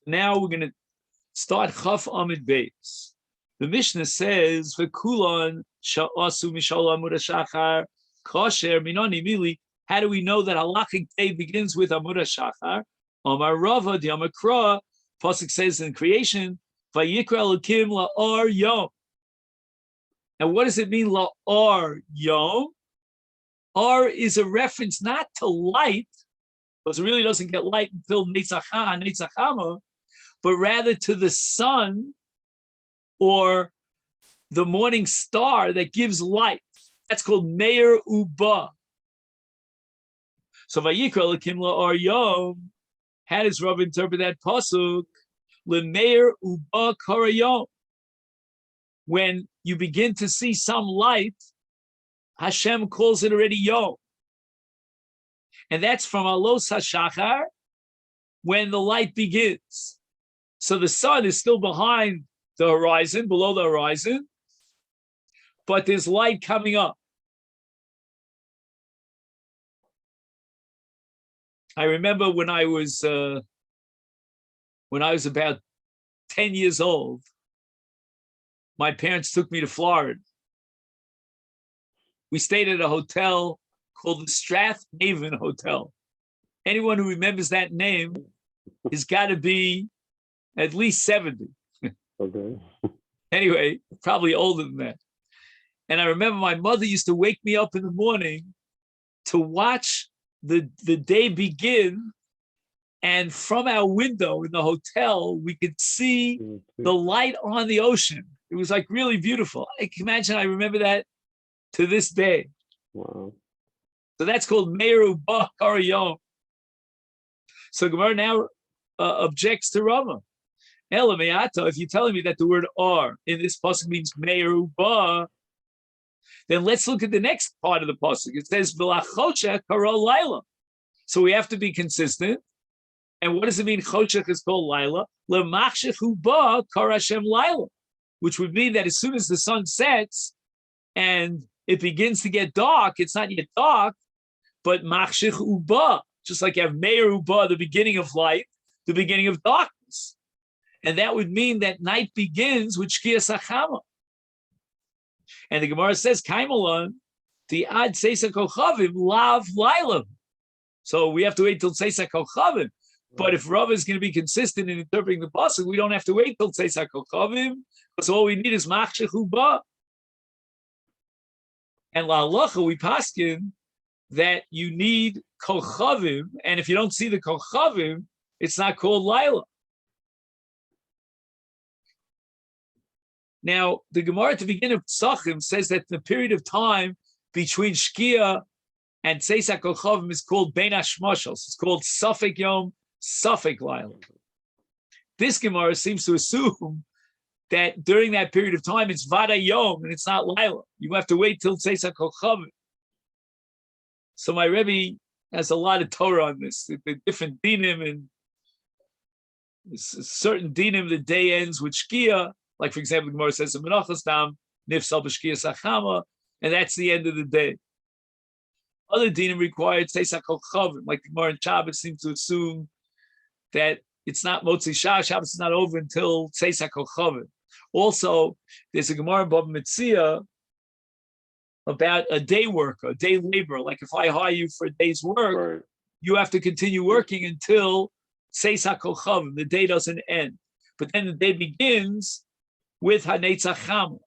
Now we're going to start Chaf Amid Beis. The Mishnah says, "V'kulon sha'asu mishal amud hashachar kosher minoni mili." How do we know that halachic day begins with amud hashachar? Amar Rava the Amakra. Pasuk says in creation, "Vayikra Elokim la'or yom." And what does it mean la'or yom? Or is a reference not to light, because it really doesn't get light until Netzachama, but rather to the sun or the morning star that gives light. That's called Meir Uba. So Vayikra Elokim la'or yom. How does Rav interpret that pasuk? L'Meir Uba Karayom. When you begin to see some light, Hashem calls it already Yom. And that's from Alos HaShachar, when the light begins. So the sun is still behind the horizon, below the horizon, but there's light coming up. I remember when I was about 10 years old, my parents took me to Florida. We stayed at a hotel called the Strathhaven Hotel. Anyone who remembers that name has got to be at least 70. Okay. Anyway, probably older than that. And I remember my mother used to wake me up in the morning to watch the day begin. And from our window in the hotel, we could see the light on the ocean. It was like really beautiful. I can imagine, I remember that to this day. Wow. So that's called Meir Uba Karayom. So Gemara now objects to Rama. Ela me'ata, if you're telling me that the word "ar" in this pasuk means Meir Uba, then let's look at the next part of the pasuk. It says V'lachoshech kara laila. So we have to be consistent. And what does it mean? Choshech is called laila. L'machshech uba kara Hashem laila, which would mean that as soon as the sun sets and it begins to get dark, it's not yet dark, but machshech uba, just like you have Meir Uba, the beginning of light, the beginning of darkness. And that would mean that night begins with Shkias Achama. And the Gemara says, Kaimalon, the ad Seisa Kochavim, lav lailam. So we have to wait till Seisa Kochavim. But if Rav is going to be consistent in interpreting the pasuk, we don't have to wait till Seisa Kochavim, because all we need is machshech uba. And la halacha, we paskin that you need kochavim, and if you don't see the kochavim, it's not called laila. Now, the Gemara at the beginning of Pesachim says that the period of time between Shkia and Tzeisa Kochavim is called Bein Hashmashos. It's called Safek Yom, Safek Laila. This Gemara seems to assume that during that period of time, it's Vada Yom and it's not Laila. You have to wait till Tzeisa Kochavim. So my Rebbe has a lot of Torah on this, the different dinim, and certain dinim, the day ends with Shkia. Like, for example, the Gemara says, Menachas Dam, Nifsal B'Shkia Sachama, and that's the end of the day. Other dinim required Tzeisa Kochavim, like the Gemara in Shabbos seems to assume that it's not Motzi Shabbos, Shabbos is not over until Tzeisa Kochavim. Also, there's a Gemara in Bava Metzia about a day worker, a day laborer. Like if I hire you for a day's work, right, you have to continue working until Tzeisa Kochavim, the day doesn't end. But then the day begins with Hanetzacham.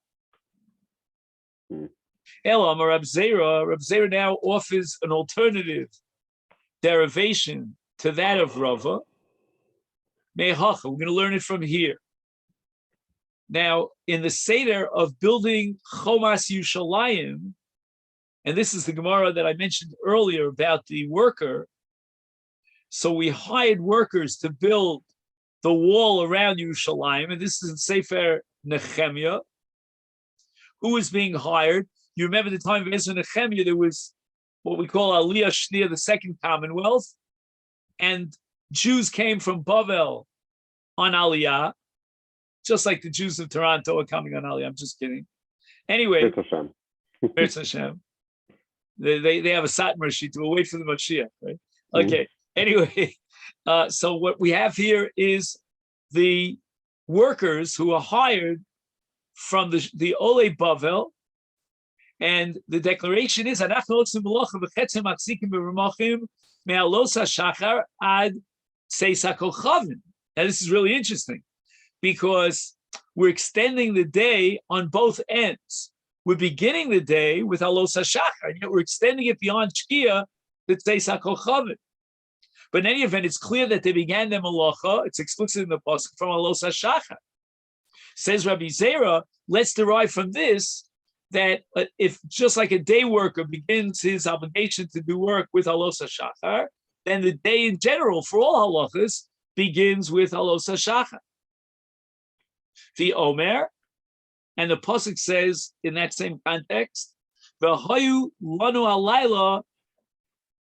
Elam or Rab Zera now offers an alternative derivation to that of Rava. Mehacha, we're going to learn it from here. Now, in the Seder of building Chomas Yushalayim, and this is the Gemara that I mentioned earlier about the worker, so we hired workers to build the wall around Yerushalayim, and this is in Sefer Nehemiah. Who was being hired? You remember the time of Ezra Nehemiah, there was what we call Aliyah Shnia, the second Commonwealth, and Jews came from Bavel on Aliyah, just like the Jews of Toronto are coming on Aliyah. I'm just kidding. Anyway, Be'ez Hashem. They have a Satmar sheet. We'll wait for the Mashiach, right? Okay. Anyway, so what we have here is the workers who are hired from the Ole Bavel, and the declaration is now this is really interesting because we're extending the day on both ends. We're beginning the day with Alos HaShachar, and yet we're extending it beyond Shkia to Tzeis HaKochavim. But in any event, it's clear that they began their malacha. It's explicit in the pasuk from Alos HaShachar. Says Rabbi Zera, let's derive from this that if just like a day worker begins his obligation to do work with Alos HaShachar, then the day in general for all halachas begins with Alos HaShachar. The Omer, and the pasuk says in that same context, V'hayu lanu halayla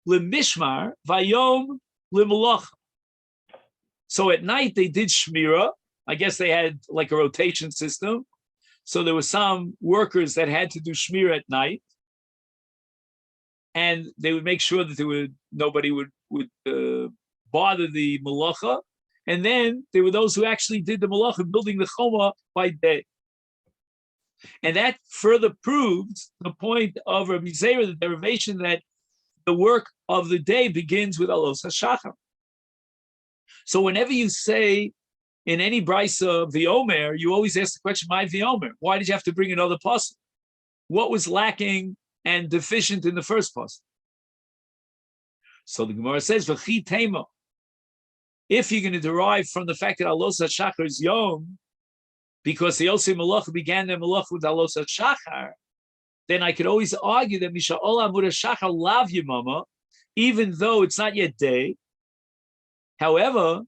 lemishmar vayom lemalacha. So at night they did shmira. I guess they had like a rotation system. So there were some workers that had to do shmira at night, and they would make sure that nobody would bother the malacha. And then there were those who actually did the malacha, building the choma by day. And that further proved the point of Rabbi Zera, the derivation that the work of the day begins with Alos HaShachar. So whenever you say in any brisa of the Omer, you always ask the question, "My the Omer? Why did you have to bring another pasuk? What was lacking and deficient in the first pasuk?" So the Gemara says, "V'chi tema." If you're going to derive from the fact that Alos HaShachar is Yom, because the Yosei Malach began their Malach with Alos HaShachar, then I could always argue that Misha'ol Amud HaShachar Lav Yemama, even though it's not yet day. However,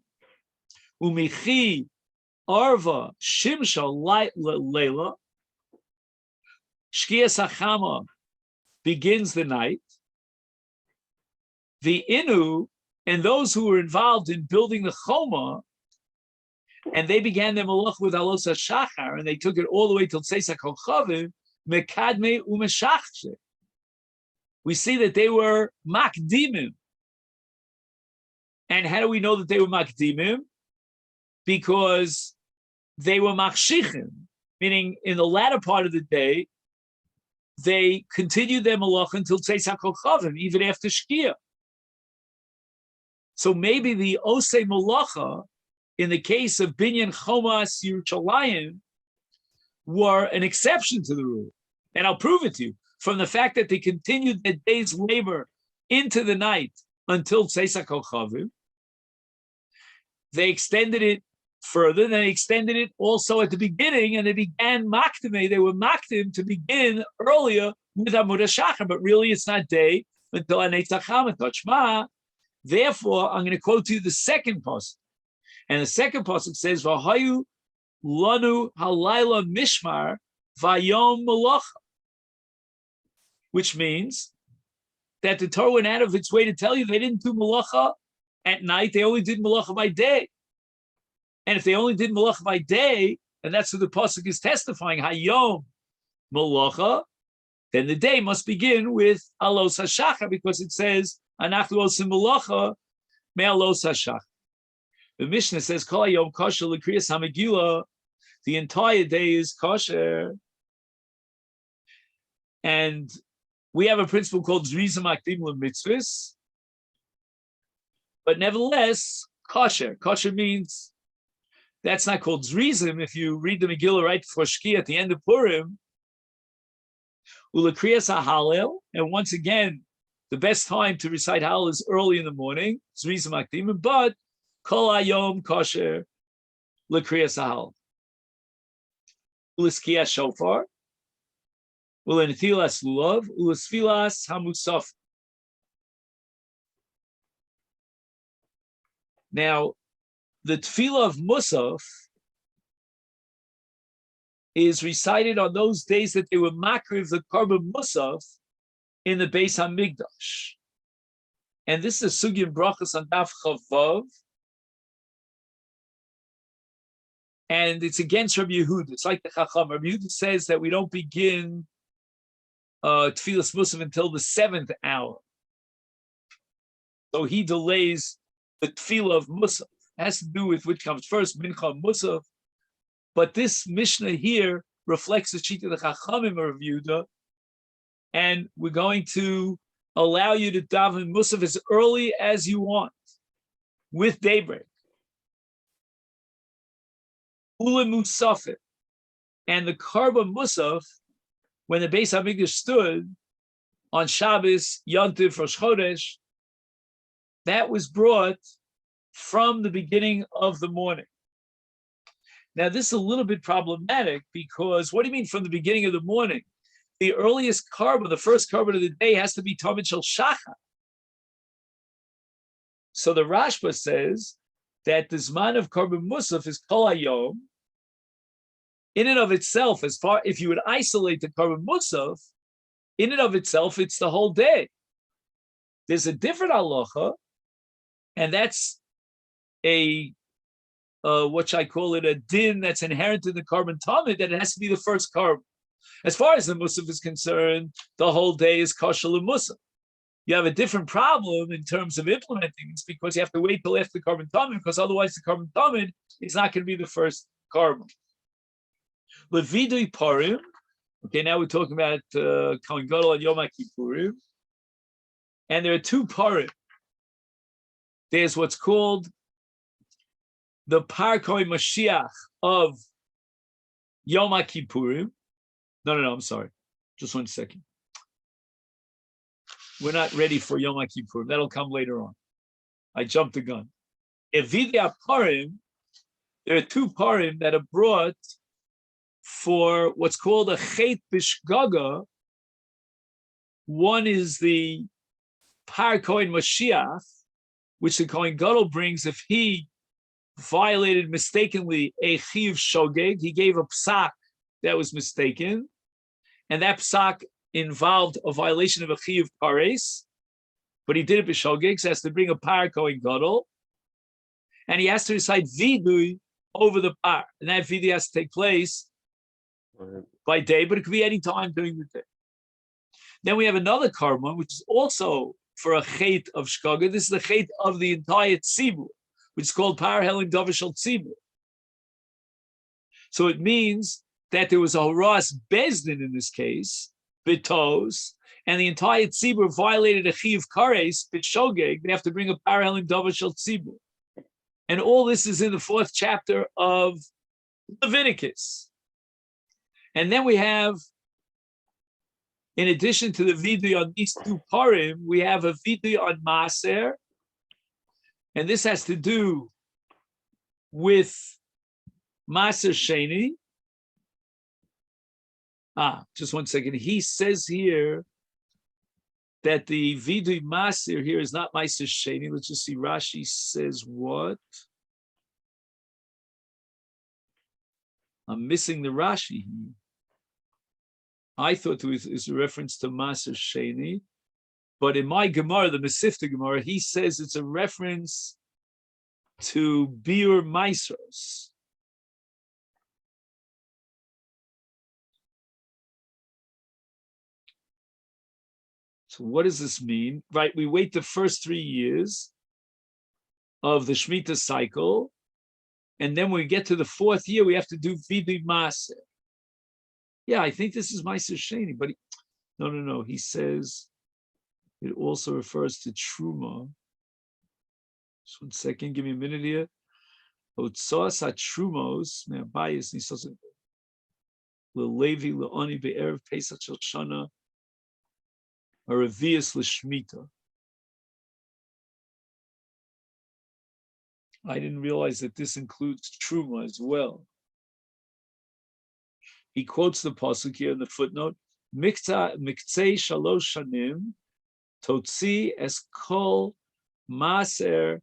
Umichi Arva Shimsha Leila, Shkias HaChama begins the night. The Inu and those who were involved in building the Choma, and they began their malach with Alos HaShachar, and they took it all the way till Tzeis HaKochavim, Mekadme Umeshachche. We see that they were Makdimim. And how do we know that they were Makdimim? Because they were Machshichim, meaning in the latter part of the day, they continued their malach until Tzeis HaKochavim, even after Shkia. So maybe the Osei Malacha, in the case of Binyan Chomas Yerushalayim, were an exception to the rule. And I'll prove it to you. From the fact that they continued their day's labor into the night until Tzeis HaKochavim, they extended it further, and they extended it also at the beginning, and they began Makdime. They were Makdim to begin earlier with Amud HaShachar, but really it's not day until Anei Tzacham Tochma. Therefore, I'm going to quote to you the second pasuk. And the second pasuk says, "V'hayu lanu halayla mishmar vayom malacha," which means that the Torah went out of its way to tell you they didn't do malacha at night; they only did malacha by day. And if they only did malacha by day, and that's what the pasuk is testifying, hayom malacha, then the day must begin with Alos HaShachar, because it says Anachnu osim malacha me'alos HaShachar. The Mishnah says, Kol hayom kosher l'kriyas ha-Megilla, the entire day is kosher. And we have a principle called Zrizim Akdim L'Mitzvahs, but nevertheless, kosher. Kosher means that's not called Zrizim. If you read the Megillah right before Shkia at the end of Purim, U'lekriyas ha-Hallel, and once again, the best time to recite Hallel is early in the morning, Zrizim Akdim, but Kol hayom kosher l'kriyas ha'Hallel. U'leskiyas shofar, u'lenetilas lulav, u'lesfilas hamusaf. Now, the tefillah of Musaf is recited on those days that they were makriv the korban Musaf in the Beis Hamikdash. And this is a sugya in brachas on Daf Chavav. And it's against Rabbi Yehuda. It's like the Chacham. Rabbi Yehuda says that we don't begin Tfilas Musaf until the 7th hour. So he delays the Tfilah of Musaf. has to do with which comes first, Mincha Musaf. But this Mishnah here reflects the sheet of the Chachamim of Yehuda, and we're going to allow you to daven Musaf as early as you want, with daybreak. Ula Musafit, and the Karba Musaf, when the Beis Hamikdash stood on Shabbos, Yontif, Rosh Chodesh, that was brought from the beginning of the morning. Now, this is a little bit problematic because what do you mean from the beginning of the morning? The earliest carbon, the first carbon of the day, has to be Tamid Shel Shachar. So the Rashba says that the Zman of Karban Musaf is Kol Hayom. In and of itself, as far if you would isolate the Karban Musaf, in and of itself, it's the whole day. There's a different halacha, and that's a what I call it, a din that's inherent in the carbon tamid, that it has to be the first carbon. As far as the musaf is concerned, the whole day is kosher l'musaf. You have a different problem in terms of implementing this because you have to wait till after the carbon tamid, because otherwise the carbon tamid is not going to be the first carbon. Levidui parim. Okay, now we're talking about Kohen Gadol and Yom Kippurim, and there are two parim. There's what's called the Parkoi Mashiach of Yom Kippurim. No, I'm sorry. Just 1 second. We're not ready for Yom Kippurim. That'll come later on. I jumped the gun. Evidia Parim, there are two Parim that are brought for what's called a Chet Bishgaga. One is the Parkoi Mashiach, which the Kohen Gadol brings if he violated mistakenly a chiv shogeg. He gave a psak that was mistaken, and that psak involved a violation of a chiv pares, but he did it b'shogeg, so he has to bring a par Kohen Gadol, and he has to recite vidui over the par, and that vidui has to take place by day, but it could be any time during the day. Then we have another karma, which is also for a chet of shkaga. This is the chet of the entire tzibur, which is called Par Helim Dovashal Tzibur. So it means that there was a Horas Bezdin in this case, Bitos, and the entire Tzibur violated a Chiv Kares, Bitshogeg. They have to bring a Par Helim Dovashal Tzibur. And all this is in the 4th chapter of Leviticus. And then we have, in addition to the Vidui on these two Parim, we have a Vidui on Maser. And this has to do with Maser Sheni. Just 1 second. He says here that the Vidui Maser here is not Maser Sheni. Let's just see. Rashi says what? I'm missing the Rashi here. I thought it was a reference to Maser Sheni. But in my Gemara, the Masifta Gemara, he says it's a reference to Biur Maisros. So what does this mean? Right, we wait the first 3 years of the Shemitah cycle, and then when we get to the 4th year, we have to do Vidui Maser. Yeah, I think this is Maser Sheni, but no. He says it also refers to Truma. Just 1 second, give me a minute here. Otsoas HaTrumos, Me'abayis Nisos Le'Levi Le'oni Be'erev Pesach Shel Shana Aravias L'Shmita. I didn't realize that this includes Truma as well. He quotes the pasuk here in the footnote, Miktzei Shalosh Shanim Totzi Es Kol Maser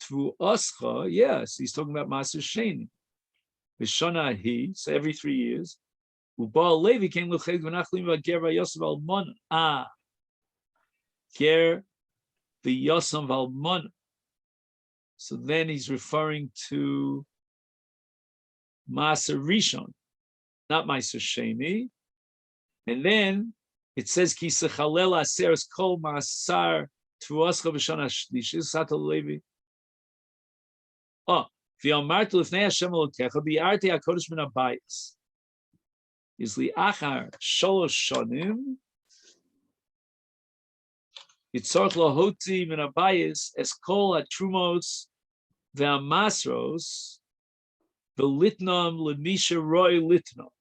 Tvu Oscha. Yes, he's talking about Maser Sheni. V'shana Hi, so every 3 years. Ubal Levi came l'cheg v'nachlim v'ger v'yosem v'almona. Ger v'yosem v'almona. So then he's referring to Maser Rishon, not Maser Sheni. And then it says, Ki sechalel aseres kol masar tuascha b'shana shlishis sato levi. Oh, v'amartu l'fnei Hashem Elokecha bi'arti HaKodesh min habayis. Is li'achar sholosh shonim yitzorch lahoti min habayis es kol hatrumos ve'amasros v'litnom l'misha roy litnom.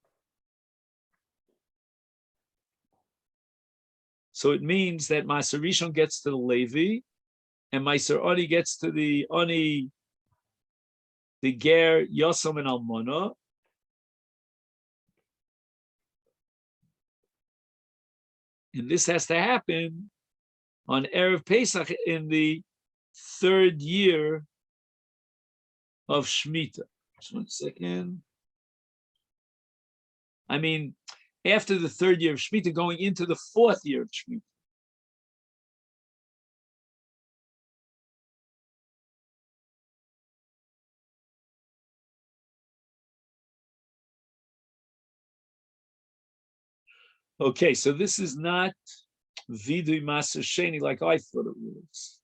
So it means that Maaser Rishon gets to the Levi, and Maaser Oni gets to the Oni, the Ger, Yosam, and Almona. And this has to happen on Erev Pesach in the 3rd year of Shemitah. Just 1 second. I mean, after the 3rd year of Shemitah, going into the 4th year of Shemitah. Okay, so this is not Vidui Maser Sheni like I thought it was.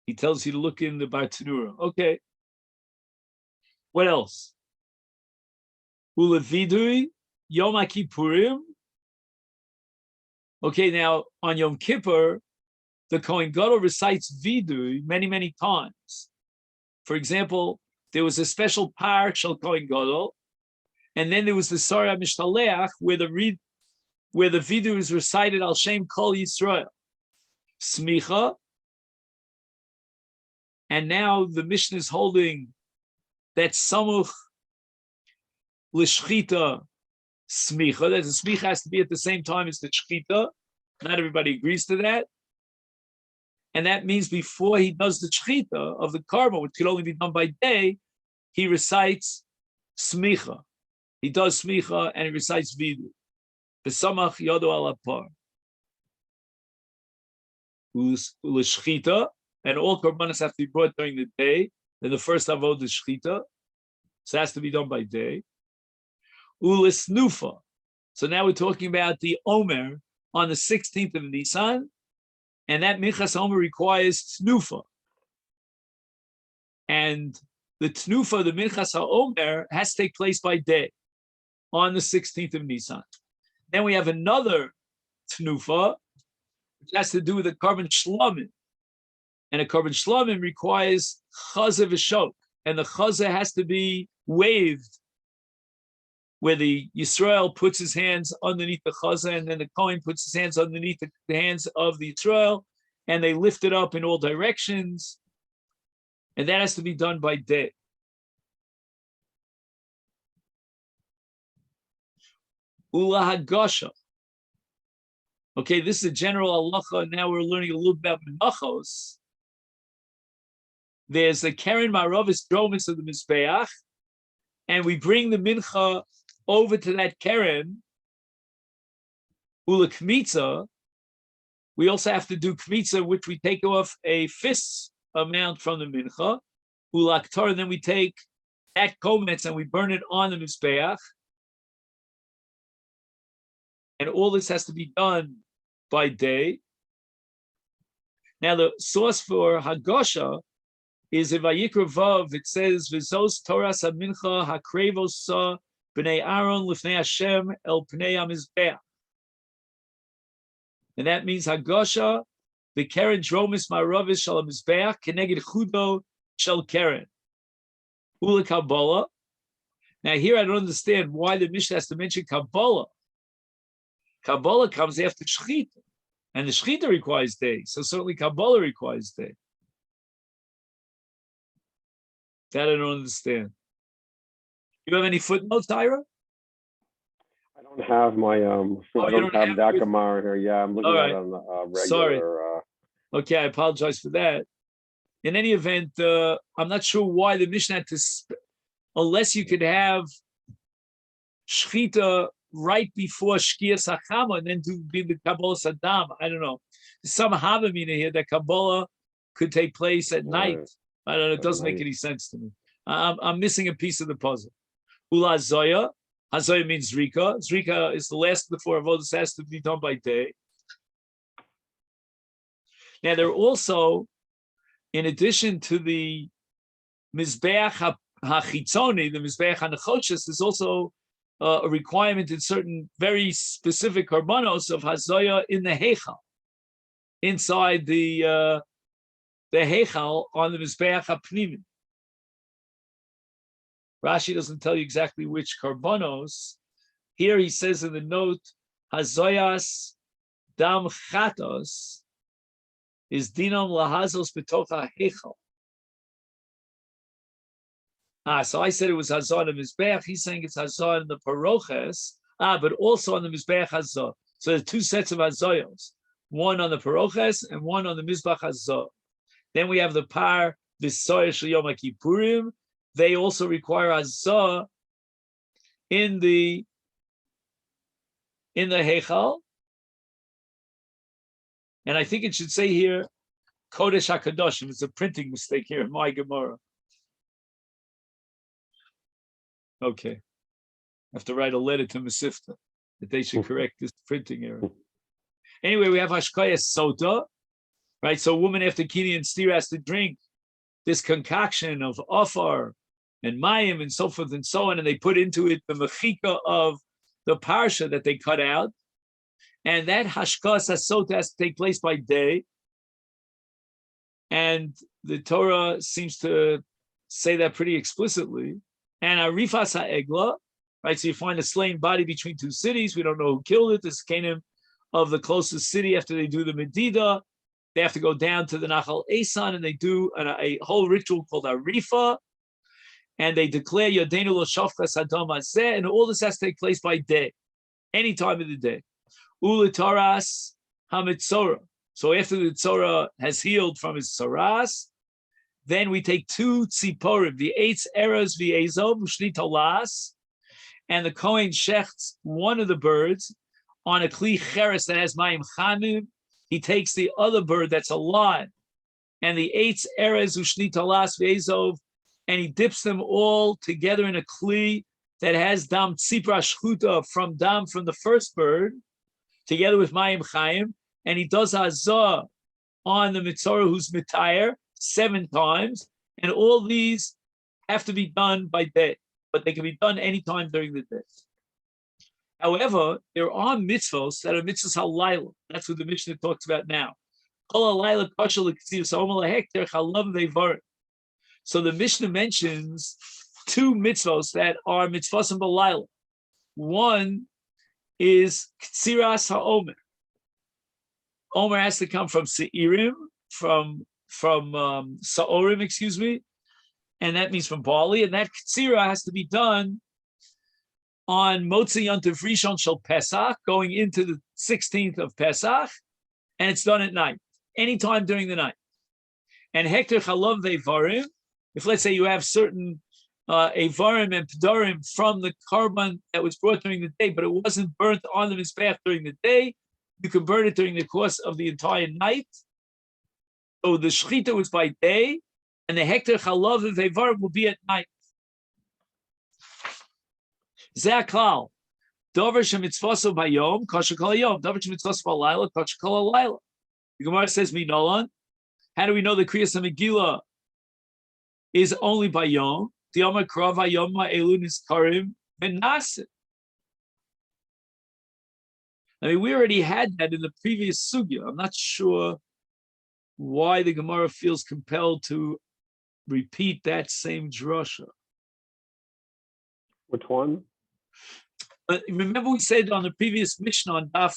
He tells you to look in the Bartanura. Okay. What else? Ula Vidui, Yom Kippurim. Okay, now on Yom Kippur, the Kohen Gadol recites Vidui many, many times. For example, there was a special parak shel Kohen Gadol, and then there was the Sarah Mishtaleach, where the Vidui is recited Al Shem Kol Yisrael. Smicha. And now the Mishnah is holding that Samuch L'Shchita Smicha, that the Smicha has to be at the same time as the Shchita. Not everybody agrees to that. And that means before he does the Shchita of the Karma, which could only be done by day, he recites Smicha. He does Smicha and he recites Vidu. B'samach Yodo Al Apar. L'Shchita, and all Korbanos have to be brought during the day. Then the first Avod is Shchita. So it has to be done by day. Ulisnufa. So now we're talking about the Omer on the 16th of Nisan, and that Minchas Omer requires Tnufa. And the Tnufa, the Minchas HaOmer, has to take place by day on the 16th of Nisan. Then we have another Tnufa, which has to do with the Karban Shlomim. And a Karban Shlomim requires Chazah V'Shok, and the Chazah has to be waved, where the Yisrael puts his hands underneath the Chazah, and then the Kohen puts his hands underneath the hands of the Yisrael, and they lift it up in all directions. And that has to be done by day. Ula Hagasha. Okay, this is a general halacha. Now we're learning a little bit about menachos. There's the Keren Maravis Dromis of the Mizbeach, and we bring the mincha over to that Keren. Ula Kmitza. We also have to do Kmitza, which we take off a fist's amount from the mincha. Ula Ktar, and then we take that kometz and we burn it on the Mizbeach. And all this has to be done by day. Now the source for Hagasha is in Vayikra Vav. It says, "V'zos Toras hamincha hakrevos sa b'nei Aaron l'fnei Hashem el pnei hamizbeach." And that means Hagasha, the Keren dromis ma'aravis shel hamizbeach keneged chudo shel Keren. Ula Kabbalah. Now here I don't understand why the Mishnah has to mention Kabbalah. Kabbalah comes after Shechita, and the Shechita requires day, so certainly Kabbalah requires day. That I don't understand. You have any footnotes, Tyra? I don't have my I don't have that Gemara here. Yeah, I'm looking at it on the regular. Sorry. Okay, I apologize for that. In any event, I'm not sure why the Mishnah had to, unless you could have Shechita right before Shkias Hachama and then do the Kabbalah Saddam. I don't know. There's some Havamina here that Kabbalah could take place at night. I don't know. It doesn't make any sense to me. I'm missing a piece of the puzzle. Ula Zoya. Hazoya means Zrika. Zrika is the last of the four avodas, has to be done by day. Now there are also in addition to the Mizbeach HaChitzoni, the Mizbeach HaNechoshes, there's also a requirement in certain very specific karbanos of Hazoya in the Heichal, inside the Heichal on the Mizbeach HaPnimi. Rashi doesn't tell you exactly which karbanos. Here he says in the note, Hazoyas Dam Chatos is Dinam Lahazos Betocha Heichal. So I said it was Hazah on the Mizbeach. He's saying it's Hazah in the Paroches, but also on the Mizbeach Hazah. So there's two sets of Hazayos, one on the Paroches and one on the Mizbeach Hazah. Then we have the Par V'Soyer Shel Yom HaKippurim. They also require Hazah in the Heichal. And I think it should say here, Kodesh HaKadoshim. It's a printing mistake here in my Gemara. Okay. I have to write a letter to Masifta that they should correct this printing error. Anyway, we have Hashkayas Sota, right? So a woman after Kini and Steer has to drink this concoction of Afar and Mayim and so forth and so on, and they put into it the Mechika of the Parsha that they cut out. And that Hashkas Sota has to take place by day. And the Torah seems to say that pretty explicitly. And Arifas HaEgla, right? So you find a slain body between two cities. We don't know who killed it. This is Canaan of the closest city. After they do the Medida, they have to go down to the Nachal Esan and they do a whole ritual called Arifa. And they declare Yodenu Lo Shofchas Hadam Hazeh, and all this has to take place by day, any time of the day. Ulitaras HaMitzorah. So after the Tzorah has healed from his Tzaras, then we take two tziporim, the eitz eras v'ezov ushni tolas, and the Kohen shechts one of the birds on a kli cheres that has mayim chamim. He takes the other bird that's alive, and the eitz eras ushni tolas v'ezov, and he dips them all together in a kli that has dam tzipra shchuta from the first bird, together with mayim chayim, and he does hazah on the mitzorah who's mitayr 7 times, and all these have to be done by day, but they can be done anytime during the day. However, there are mitzvos that are mitzvos halayla. That's what the Mishnah talks about now. So the Mishnah mentions 2 mitzvos that are mitzvos and balayla. One is Ktziras HaOmer. Omer has to come from Seirim, from Sa'orim, excuse me, and that means from barley, and that Ktsira has to be done on Motzi Yontiv Rishon Shel Pesach, going into the 16th of Pesach, and it's done at night, anytime during the night. And Hekter Chalav Ve'varim, if let's say you have certain Avarim and P'darim from the carbon that was brought during the day, but it wasn't burnt on the Mizbeach during the day, you can burn it during the course of the entire night. So the shechita was by day, and the hekter chalav and vevar will be at night. Zeh klal. Dover shemitzvaso bayom kosher kol hayom. Dover shemitzvaso balayla kosher kol halayla. The Gemara says minolan. How do we know the kriyas of Megilla is only bayom? The Yom Krav Hayom Ma'elun is karim v'nasit. I mean, we already had that in the previous sugya. I'm not sure why the Gemara feels compelled to repeat that same drasha. Which one? Remember we said on the previous Mishnah on Daf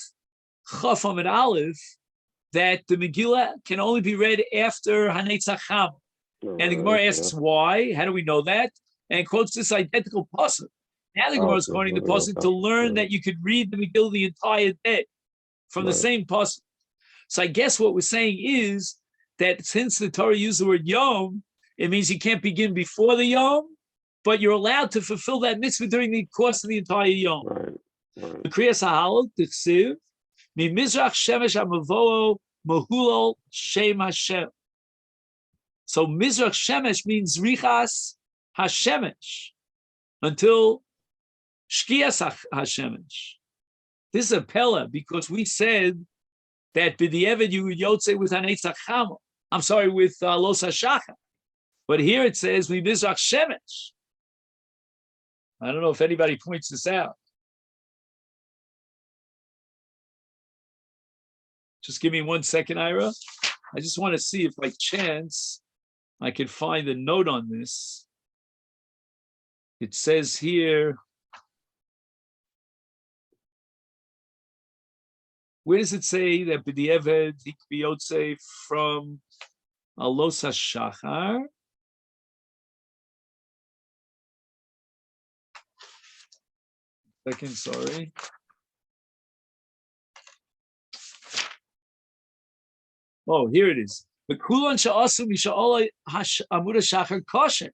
Chaf Amud Aleph that the Megillah can only be read after Hanetzach Cham. And the Gemara asks why. How do we know that? And quotes this identical pasuk. Now the Gemara is quoting the pasuk to learn that you could read the Megillah the entire day from the same pasuk. So I guess what we're saying is that since the Torah used the word Yom, it means you can't begin before the Yom, but you're allowed to fulfill that mitzvah during the course of the entire Yom. The Kriyas HaHalal, T'chsiv, Mi Mizrach Shemesh HaMavo'o Mahulal Shem Hashem. So Mizrach Shemesh means Richas HaShemesh until Shkias HaShemesh. This is a Pella because we said that B'di'evet you would yotze with Hanetzach Chama. I'm sorry, with Los Hashachar. But here it says Mimizrach Shemesh. I don't know if anybody points this out. Just give me 1 second, Ira. I just want to see if by chance I can find a note on this. It says here, where does it say that B'di'eved he could be Yotze from Los Hashachar? Second, sorry. Oh, here it is. V'kulon she'asu misha'ola amud hashachar kosher.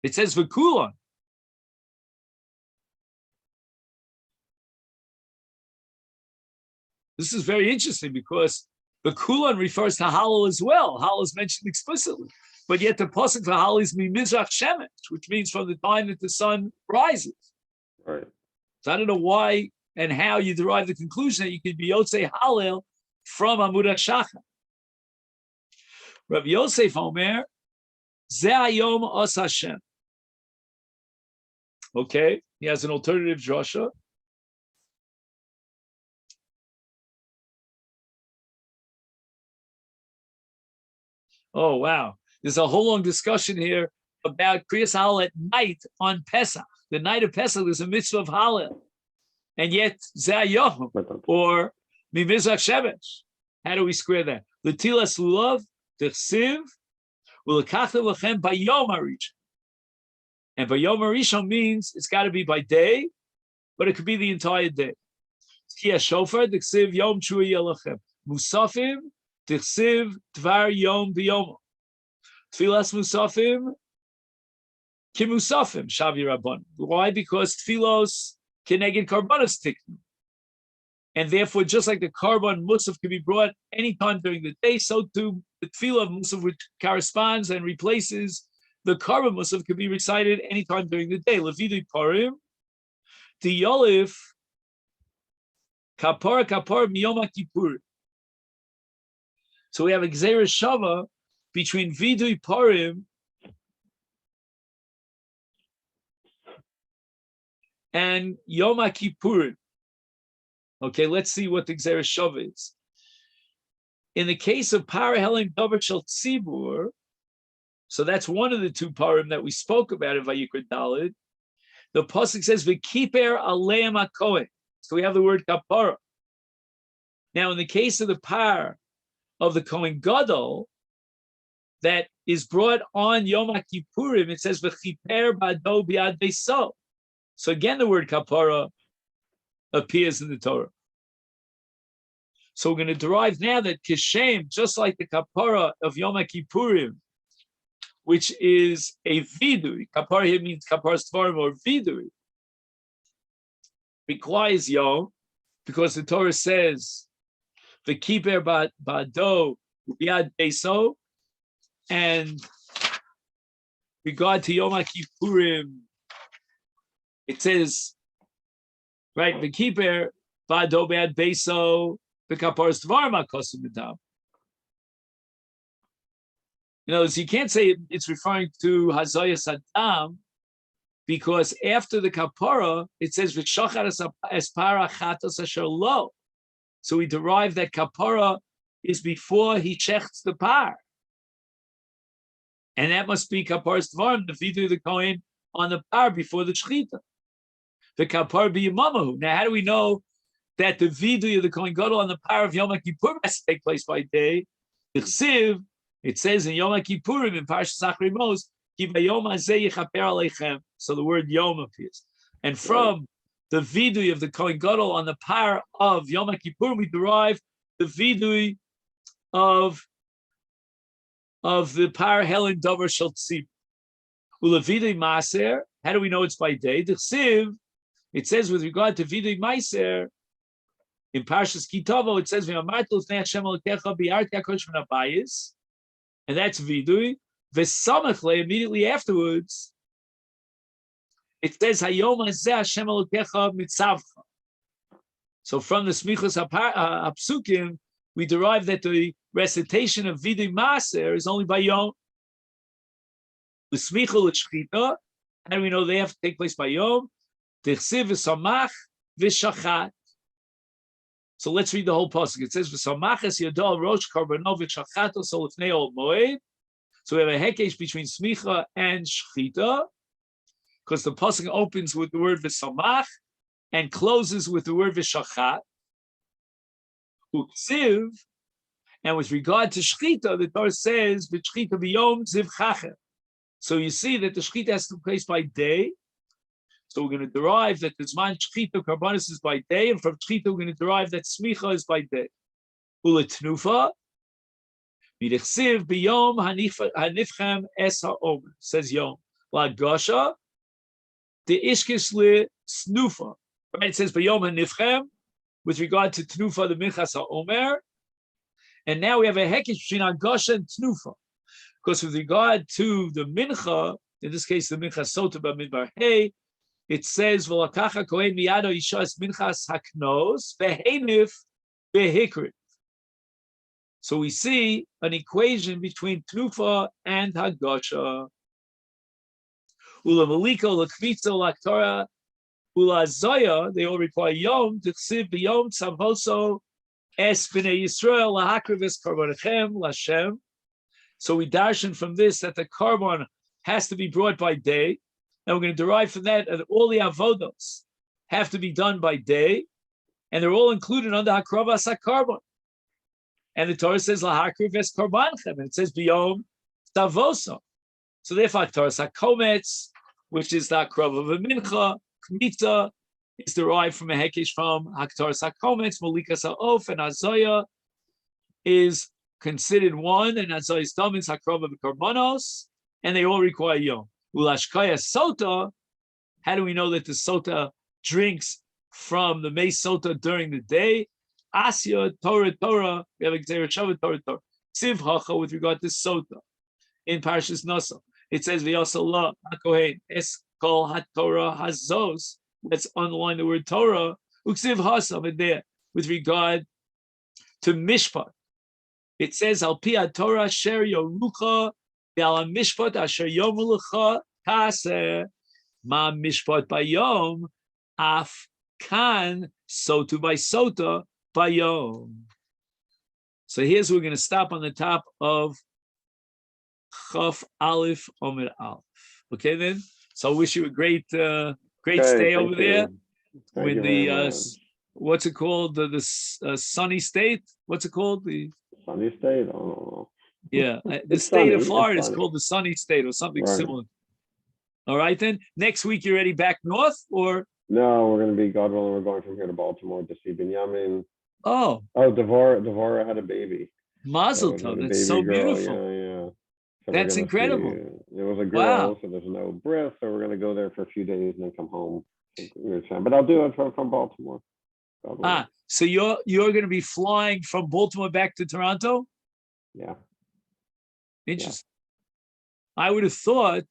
It says v'kulon. This is very interesting because the kulon refers to halal as well. Halal is mentioned explicitly, but yet the pasuk for halal is mimizrach shemesh, which means from the time that the sun rises. Right. So I don't know why and how you derive the conclusion that you could be yotzei halal from amud hashachar. Rav Yosef Omer, ze hayom os Hashem. Okay, he has an alternative drasha. Oh, wow. There's a whole long discussion here about Kriyas Halal at night on Pesach. The night of Pesach, there's a mitzvah of Halal. And yet, Zayom, or Mimizrach Shemesh. How do we square that? L'tilas lulav, t'chsiv, u'lekachta lachem bayom harishon. And bayom harishon means it's got to be by day, but it could be the entire day. Tia shofar, t'chsiv yom tshuva yelachem. Musafim, Tichsiv Tvar Yom B'Yom. Tfilas Musafim Kimusafim Shavi Rabban. Why? Because Tfilos Keneged Karbanos Tiknu. And therefore, just like the Karban Musaf can be brought anytime during the day, so too the Tfilah of Musaf, which corresponds and replaces the Karban Musaf, can be recited anytime during the day. Levidu Parim, Tiyolif Kapar Miyom Kippur. So we have a Gzeira Shava between Vidui Parim and Yom Kippurim. Okay, let's see what the Gzeira Shava is. In the case of Para Helim Davar Shel Tzibur, so that's one of the two Parim that we spoke about in Vayikra Daled. The pasuk says V'kiper Aleim HaKohen. So we have the word Kapara. Now, in the case of the Par of the Kohen Gadol that is brought on Yom Kippurim, it says v'chiper ba'ado bi'ad beiso. So again, the word kapara appears in the Torah. So we're going to derive now that kishem, just like the kapara of Yom Kippurim, which is a vidui. Kapara here means kapara stvarim or vidui. Requires yom because the Torah says the kiper ba'ado bi'ad beiso, and regard to Yom Kippurim, it says, right, the kiper ba'ado bi'ad beiso the kaparas tvarim ha'kosim b'dam. You know, so you can't say it's referring to Hazayas Adam, because after the kapara it says v'shachar espara chatos asher lo. So we derive that kapara is before he chechts the par. And that must be kaparas tvarim, the vidu the kohen on the par before the shechita. The kapar b'yamamahu. Now, how do we know that the vidu of the kohen gadol on the par of Yom Kippur has to take place by day? It says in Yom Kippurim in Parshas Zachri Mos, ki bayom hazeh yechaper aleichem. So the word Yom appears. And from the vidui of the Kohen Gadol on the par of Yom Kippur, we derive the vidui of the par Helen Dover Shel Tzibur. Ula vidui Maser, how do we know it's by day? The Chsiv, it says with regard to vidui Maser, in Parshas Kitavo, it says, and that's vidui. V'samachle, immediately afterwards, it says, Hayom hazeh Hashem Elokecha mitzavcha. So from the Smichos Hapsukim, we derive that the recitation of Vidui Maser is only by Yom. L'smichul l'shchita, and we know they have to take place by Yom. Tichsiv v'samach v'shachat. So let's read the whole pasuk. It says v'samach es yadol rosh karbanov v'shachato solifnei ol moed. So we have a hekesh between smicha and shchita, because the pasuk opens with the word v'samach and closes with the word v'shachat. Uksiv, and with regard to shchita, the Torah says v'shchita b'yom ziv chachem. So you see that the shchita has to take place by day. So we're going to derive that the zman shchita karbanis is by day, and from shchita we're going to derive that smicha is by day. Uletnufa, midechsiv b'yom hanifchem es ha'omer, says Yom. La gasha, the ishkis le snufa. Right? It says b'yom hanifchem with regard to tnufa, the minchas ha'omer. And now we have a hekesh between agasha and tnufa. Because with regard to the mincha, in this case the mincha sota b'midbar hey, it says v'lakacha kohen miyado yishas minchas haknos v'henif v'hikrit. So we see an equation between tnufa and hagasha. Ula maliko l'kvitza l'aktora ula zaya, they all require yom t'chsiv b'yom tzavoso es b'nei Yisrael lahakriv es karbanechem l'Hashem. So we darshan from this that the carbon has to be brought by day. And we're going to derive from that all the avodos have to be done by day. And they're all included under hakravas hakarbon. And the Torah says, lahakriv es karbanchem. And it says, biyom tavoso. So therefore, Torah hakometz, which is the hakrav of a mincha, kmitza, is derived from a hekesh from haktoras hakometz, molikas ha'of, and azaya is considered one, and Azayis Dam is Hakrava B'Karbanos, and they all require Yom. Ulashkaya Sota, how do we know that the Sota drinks from the Mei Sota during the day? Asya, Torah, we have a Gzera Shavah, Torah. Siv Hacha with regard to Sota. In Parashas Nasa, it says, V'yasala HaKohen, Es Kol HaTorah Hazos, let's underline the word Torah, Uksiv Hasam, and there, with regard to Mishpat. It says, Al pi Torah sher yorucha, ve'al mishpat asher yomulucha taseh, ma mishpat bayom, af kan sotu by sota bayom. So here's where we're going to stop on the top of Chaf Aleph Omer Aleph. Okay then? So I wish you a great stay over there. With the, what's it called? The sunny state? What's it called? The sunny state? I don't know. Yeah, the state of Florida is called the sunny state or something similar. All right, then. Next week, you're ready back north, or? No, we're going to be, God willing, we're going from here to Baltimore to see Binyamin. Oh, Devorah had a baby. Mazel tov. That's so beautiful. Yeah. So that's incredible. It was a girl, so there's no breath. So we're going to go there for a few days and then come home. But I'll do it from Baltimore. So you're going to be flying from Baltimore back to Toronto? Yeah. Interesting. Yeah. I would have thought